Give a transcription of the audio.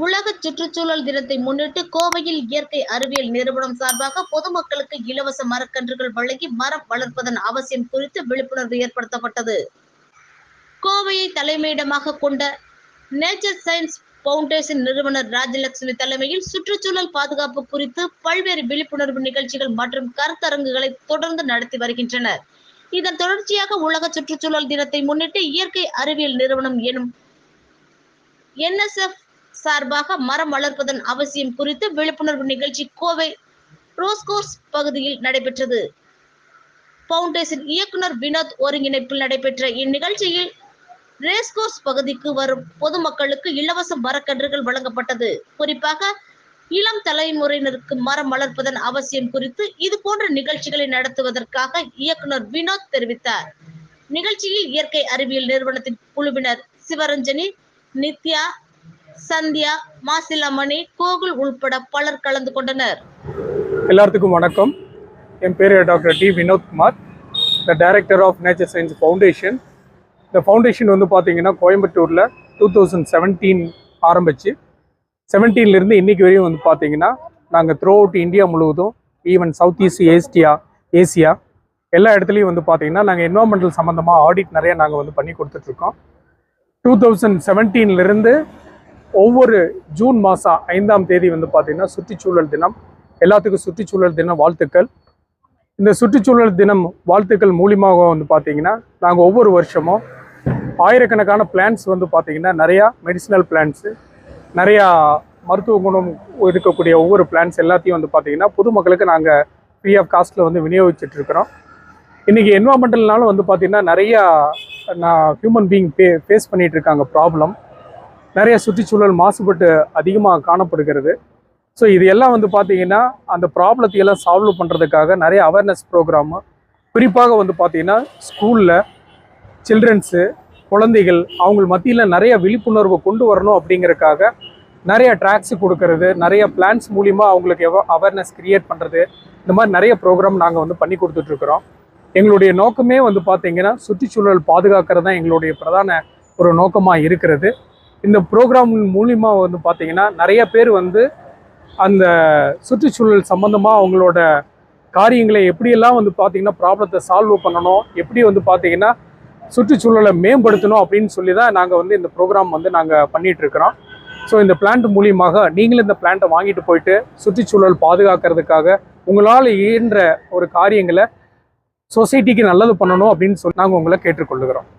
உலக சுற்றுச்சூழல் தினத்தை முன்னிட்டு கோவையில் இயற்கை அறிவியல் நிறுவனம் சார்பாக பொதுமக்களுக்கு இலவச மரக்கன்றுகள் வழங்கி மரம் வளர்ப்பதன் அவசியம் குறித்து விழிப்புணர்வு ஏற்படுத்தப்பட்டது. கோவையை தலைமையிடமாக கொண்ட நேச்சர் சயின்ஸ் பவுண்டேஷன் நிறுவனர் ராஜலட்சுமி தலைமையில் சுற்றுச்சூழல் பாதுகாப்பு குறித்து பல்வேறு விழிப்புணர்வு நிகழ்ச்சிகள் மற்றும் கருத்தரங்குகளை தொடர்ந்து நடத்தி வருகின்றனர். இதன் தொடர்ச்சியாக உலக சுற்றுச்சூழல் தினத்தை முன்னிட்டு இயற்கை அறிவியல் நிறுவனம் எனும் NSF சார்பாக மரம் வளர்ப்பதன் அவசியம் குறித்து விழிப்புணர்வு நிகழ்ச்சி கோவை ரோஸ்கோர்ஸ் பகுதியில் நடைபெற்றது. பவுண்டேஷன் இயக்குனர் வினோத் ஒருங்கிணைப்பில் நடைபெற்ற இந்நிகழ்ச்சியில் ரேஸ்கோர்ஸ் பகுதிக்கு வரும் பொதுமக்களுக்கு இலவச மரக்கன்றுகள் வழங்கப்பட்டது. குறிப்பாக இளம் தலைமுறையினருக்கு மரம் வளர்ப்பதன் அவசியம் குறித்து இது போன்ற நிகழ்ச்சிகளை நடத்துவதற்காக இயக்குனர் வினோத் தெரிவித்தார். நிகழ்ச்சியில் இயற்கை அறிவியல் நிறுவனத்தின் குழுவினர் சிவரஞ்சனி, நித்யா, சந்தியா, மாசிலாமணி, கோகுல் உள்பட பலர் கலந்து கொண்டனர். எல்லாத்துக்கும் வணக்கம். என் பேர் doctor D Vinodkumar, the director of nature science foundation. இந்த ஃபவுண்டேஷன் வந்து பார்த்தீங்கன்னா கோயம்புத்தூரில் 2017 ஆரம்பிச்சு 17லேருந்து இன்றைக்கி வரையும் வந்து பார்த்தீங்கன்னா நாங்கள் த்ரூ அவுட் இந்தியா முழுவதும், ஈவன் சவுத் ஈஸ்ட் ஏசியா எல்லா இடத்துலையும் வந்து பார்த்தீங்கன்னா நாங்கள் என்வரான்மெண்டல் சம்மந்தமாக ஆடிட் நிறைய நாங்கள் வந்து பண்ணி கொடுத்துட்ருக்கோம். 2017லேருந்து ஒவ்வொரு ஜூன் மாதம் 5ஆம் தேதி வந்து பார்த்திங்கன்னா சுற்றுச்சூழல் தினம். எல்லாத்துக்கும் சுற்றுச்சூழல் தின வாழ்த்துக்கள். இந்த சுற்றுச்சூழல் தினம் வாழ்த்துக்கள் மூலியமாக வந்து பார்த்திங்கன்னா நாங்கள் ஒவ்வொரு வருஷமும் ஆயிரக்கணக்கான பிளான்ஸ் வந்து பார்த்திங்கன்னா நிறையா மெடிசினல் பிளான்ஸு, நிறையா மருத்துவ குணம் இருக்கக்கூடிய ஒவ்வொரு பிளான்ஸ் எல்லாத்தையும் வந்து பார்த்திங்கன்னா பொதுமக்களுக்கு நாங்கள் ஃப்ரீ ஆஃப் காஸ்ட்டில் வந்து விநியோகிச்சிட்ருக்கிறோம். இன்றைக்கி என்வரான்மெண்டல்னாலும் வந்து பார்த்திங்கன்னா நிறையா ஹியூமன் பீயிங் ஃபேஸ் பண்ணிகிட்ருக்காங்க ப்ராப்ளம். நிறைய சுற்றுச்சூழல் மாசுபட்டு அதிகமாக காணப்படுகிறது. ஸோ இது எல்லாம் வந்து பார்த்திங்கன்னா அந்த ப்ராப்ளத்தையெல்லாம் சால்வ் பண்ணுறதுக்காக நிறைய அவேர்னஸ் ப்ரோக்ராமு, குறிப்பாக வந்து பார்த்திங்கன்னா ஸ்கூலில் சில்ட்ரன்ஸு, குழந்தைகள் அவங்க மத்தியில் நிறைய விழிப்புணர்வு கொண்டு வரணும் அப்படிங்கிறதுக்காக நிறைய ட்ராக்ஸு கொடுக்கறது, நிறைய பிளான்ஸ் மூலிமா அவங்களுக்கு அவேர்னஸ் க்ரியேட் பண்ணுறது, இந்த மாதிரி நிறைய ப்ரோக்ராம் நாங்கள் வந்து பண்ணி கொடுத்துட்ருக்குறோம். எங்களுடைய நோக்கமே வந்து பார்த்திங்கன்னா சுற்றுச்சூழல் பாதுகாக்கிறது தான் எங்களுடைய பிரதான ஒரு நோக்கமாக இருக்கிறது. இந்த ப்ரோக்ராம் மூலிமா வந்து பார்த்திங்கன்னா நிறைய பேர் வந்து அந்த சுற்றுச்சூழல் சம்மந்தமாக அவங்களோட காரியங்களை எப்படியெல்லாம் வந்து பார்த்திங்கன்னா ப்ராப்ளத்தை சால்வ் பண்ணணும், எப்படி வந்து பார்த்திங்கன்னா சுற்றுச்சூழலை மேம்படுத்தணும் அப்படின்னு சொல்லி தான் நாங்கள் வந்து இந்த ப்ரோக்ராம் வந்து நாங்கள் பண்ணிகிட்ருக்கிறோம். ஸோ இந்த பிளான்ட் மூலியமாக நீங்களும் இந்த பிளான்ட்டை வாங்கிட்டு போயிட்டு சுற்றுச்சூழல் பாதுகாக்கிறதுக்காக உங்களால் இயன்ற ஒரு காரியங்களை சொசைட்டிக்கு நல்லது பண்ணணும் அப்படின்னு சொல்லி நாங்கள் உங்களை கேட்டுக்கொள்ளுகிறோம்.